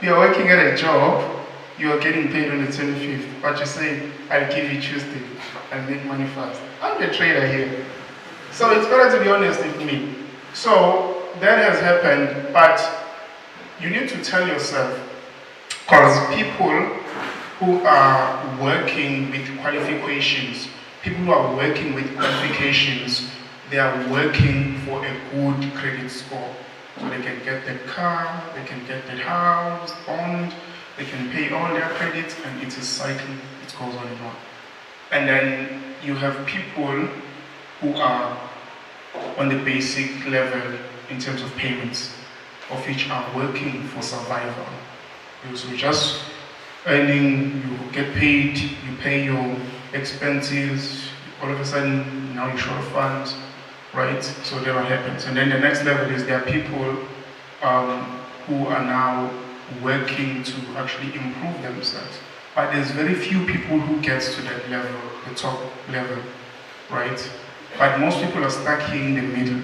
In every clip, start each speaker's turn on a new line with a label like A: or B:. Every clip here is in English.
A: you're working at a job, you're getting paid on the 25th, but you say, I'll give you Tuesday, I'll make money fast. I'm a trader here. So it's better to be honest with me. So that has happened, but you need to tell yourself, because people who are working with qualifications, people who are working with qualifications, they are working for a good credit score. So they can get that car, they can get that house, bond, they can pay all their credits, and it is cycling, it goes on and on. And then you have people who are on the basic level in terms of payments, of which are working for survival. So just earning, you get paid, you pay your expenses, all of a sudden now you're short of funds, right? So that what happens. And then the next level is there are people who are now working to actually improve themselves. But there's very few people who get to that level, the top level, right? But most people are stuck here in the middle.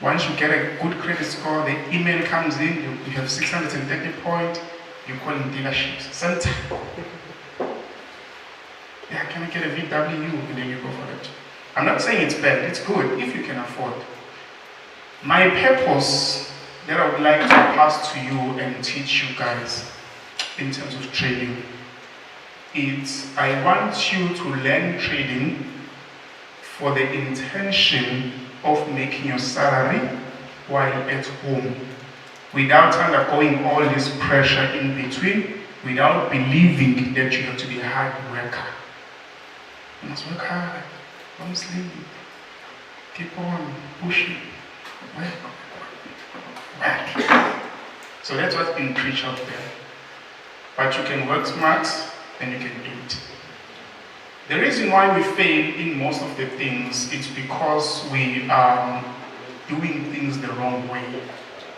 A: Once you get a good credit score, the email comes in, you have 630 points, you call in dealerships. Center. Yeah, can I get a VW? And then you go for it. I'm not saying it's bad, it's good if you can afford. My purpose that I would like to pass to you and teach you guys in terms of trading is I want you to learn trading for the intention of making your salary while at home, without undergoing all this pressure in between, without believing that you have to be a hard worker. You must work hard, don't sleep, keep on pushing, work. So that's what's being preached out there. But you can work smart and you can do it. The reason why we fail in most of the things is because we are doing things the wrong way.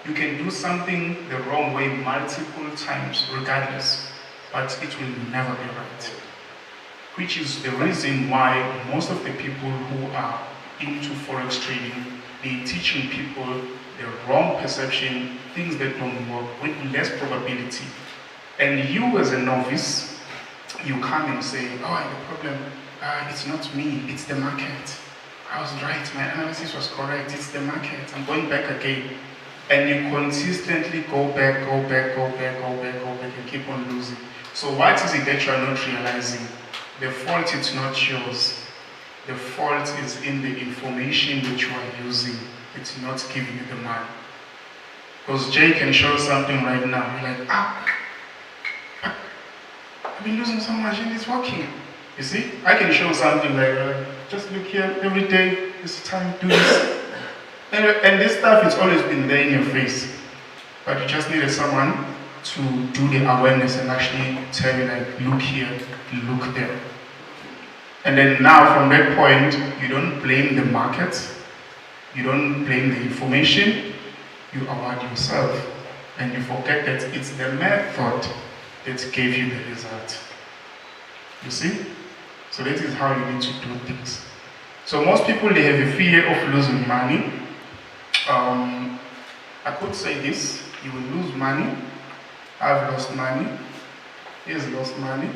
A: You can do something the wrong way multiple times regardless, but it will never be right. Which is the reason why most of the people who are into forex trading, they're teaching people the wrong perception, things that don't work with less probability. And you as a novice, you come and say, oh, the problem, it's not me, it's the market. I was right, my analysis was correct, it's the market, I'm going back again. And you consistently go back, and keep on losing. So what is it that you are not realizing? The fault is not yours. The fault is in the information that you are using. It's not giving you the money. Because Jay can show something right now, you're like, I've been losing so much and it's working. You see, I can show something like, just look here, every day, this time, do this. And this stuff has always been there in your face. But you just needed someone to do the awareness and actually tell you like, look here, look there. And then now from that point, you don't blame the market, you don't blame the information, you award yourself. And you forget that it's the method that gave you the result. You see? So that is how you need to do things. So most people, they have a fear of losing money. I could say this, you will lose money. I've lost money. He's lost money.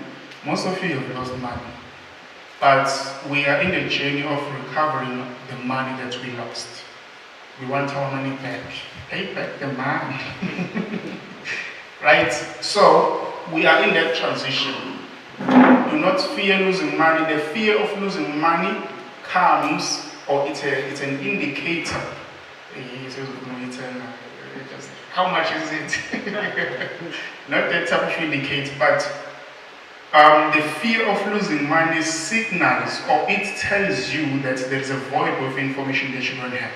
A: Most of you have lost money. But we are in the journey of recovering the money that we lost. We want our money back. Pay back the money. Right? So we are in that transition. Do not fear losing money. The fear of losing money comes, or it's an indicator. He says, how much is it? Not that type of indicator, but the fear of losing money signals, or it tells you that there is a void of information that you don't have.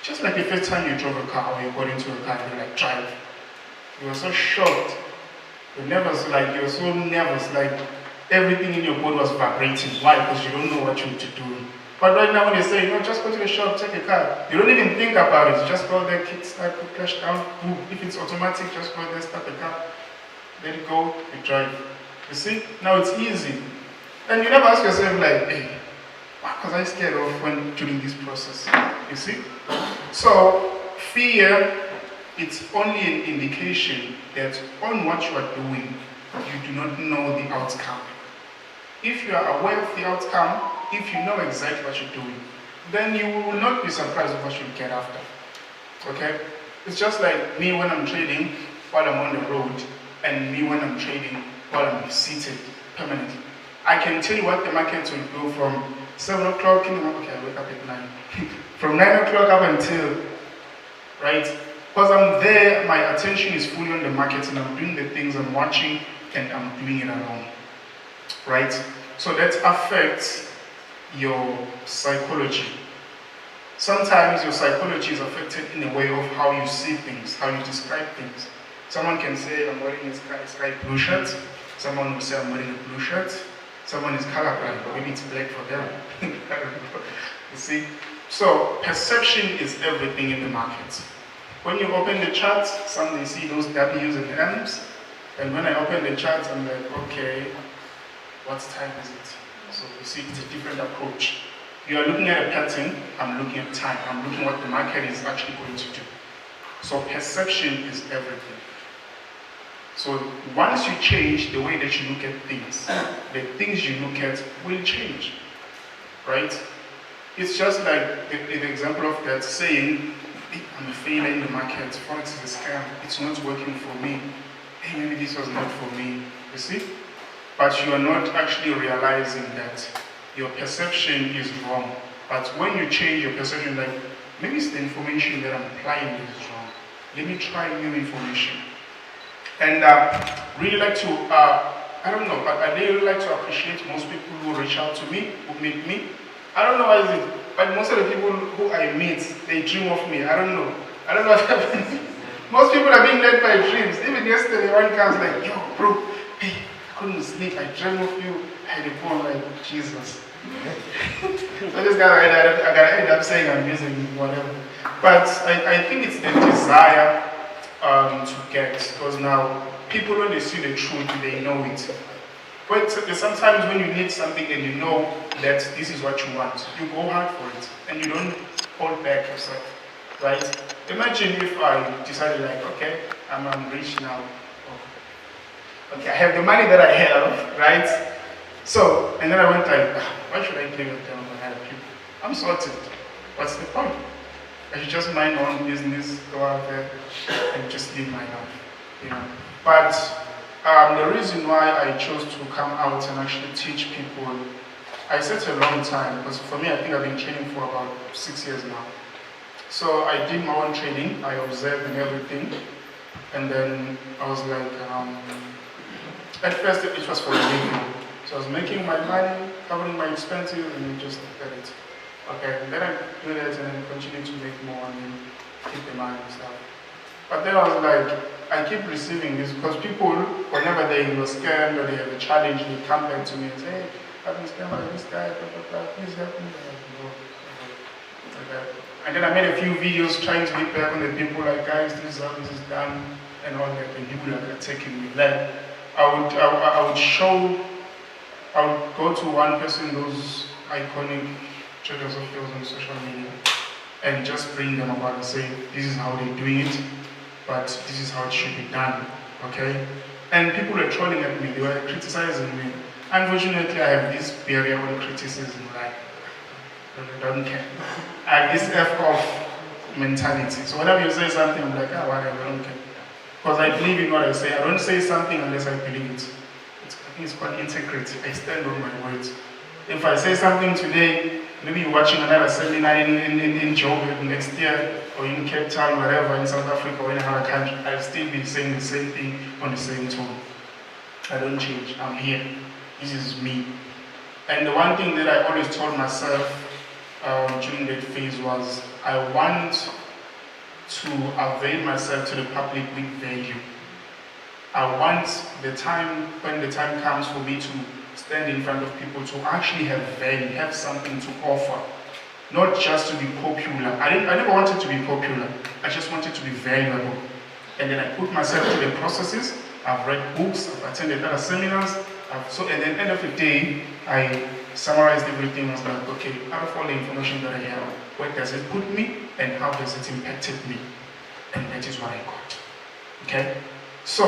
A: Just like the first time you drove a car, or you got into a car, you're like, drive. You were so shocked. You were so nervous, like everything in your body was vibrating. Why? Because you don't know what you need to do. But right now when they say, just go to the shop, take a car, you don't even think about it. Just go there, kick start, put flash down, boom. If it's automatic, just go there, start the car, let it go, you drive. You see? Now it's easy. And you never ask yourself like, hey, what was I scared of when during this process? You see? So fear it's only an indication that on what you are doing, you do not know the outcome. If you are aware of the outcome, if you know exactly what you're doing, then you will not be surprised with what you get after. Okay? It's just like me when I'm trading while I'm on the road, and me when I'm trading while I'm seated permanently. I can tell you what the market will go from 7 o'clock in the morning. Okay, I wake up at 9. From 9 o'clock up until, right? Because I'm there, my attention is fully on the market and I'm doing the things I'm watching and I'm doing it alone. Right? So that affects your psychology. Sometimes your psychology is affected in a way of how you see things, how you describe things. Someone can say, I'm wearing a sky blue shirt. Someone will say, I'm wearing a blue shirt. Someone is colorblind, maybe it's black for them. You see? So perception is everything in the market. When you open the charts, some they see those W's and M's. And when I open the charts, I'm like, okay, what time is it? So you see, it's a different approach. You are looking at a pattern, I'm looking at time. I'm looking at what the market is actually going to do. So perception is everything. So once you change the way that you look at things, the things you look at will change, right? It's just like the example of that saying, hey, I'm a failure in the market, Forex is a scam, it's not working for me, hey, maybe this was not for me, you see? But you are not actually realizing that your perception is wrong. But when you change your perception, like, maybe it's the information that I'm applying that is wrong. Let me try new information. And really like to, I don't know, but I really like to appreciate most people who reach out to me, who meet me. I don't know why is it, but most of the people who I meet, they dream of me. I don't know what happens. Most people are being led by dreams. Even yesterday, one comes like, yo, bro, hey, I couldn't sleep. I dreamed of you. I had a poem like, Jesus. So this guy, I gotta end up saying I'm using whatever. But I think it's the desire to get, because now people, when they see the truth, they know it. But sometimes when you need something and you know that this is what you want, you go hard for it and you don't hold back yourself, right? Imagine if I decided like, okay, I'm rich now. Okay, I have the money that I have, right? So, and then I went like, why should I play with them when I have people? I'm sorted. What's the point? I should just mind my own business, go out there and just live my life, you know. But the reason why I chose to come out and actually teach people, I said a long time, because for me, I think I've been training for about 6 years now. So I did my own training, I observed and everything, and then I was like, at first it was for a living. So I was making my money, covering my expenses, and then just look at it. Okay, and then I do that and then continue to make more and then keep the money and stuff. But then I was like, I keep receiving this because people, whenever they were scammed or they have a challenge, they come back to me and say, hey, I've been scammed by this guy, blah, blah, blah, please help me. Okay. And then I made a few videos trying to get back on the people, like, guys, this is how this is done, and all that, and people are taking me. Like, I would go to one person, those iconic traders of yours on social media, and just bring them about and say, this is how they're doing it, but this is how it should be done, okay? And people were trolling at me, they were criticizing me. Unfortunately, I have this barrier on criticism, like, I don't care. I have this F-off mentality. So whenever you say something, I'm like, whatever, I don't care. Because I believe in what I say. I don't say something unless I believe it. I think it's called integrity. I stand on my words. If I say something today, maybe you're watching another seminar in Joburg next year, or in Cape Town, wherever, in South Africa, or in another country, I'll still be saying the same thing on the same tone. I don't change. I'm here. This is me. And the one thing that I always told myself during that phase was, I want to avail myself to the public with value. I want the time, when the time comes for me to stand in front of people, to actually have value, have something to offer. Not just to be popular. I never wanted to be popular. I just wanted to be valuable. And then I put myself through the processes. I've read books, I've attended other seminars. So at the end of the day, I summarized everything. I was like, okay, out of all the information that I have, where does it put me and how does it impact me? and that is what I got. Okay? So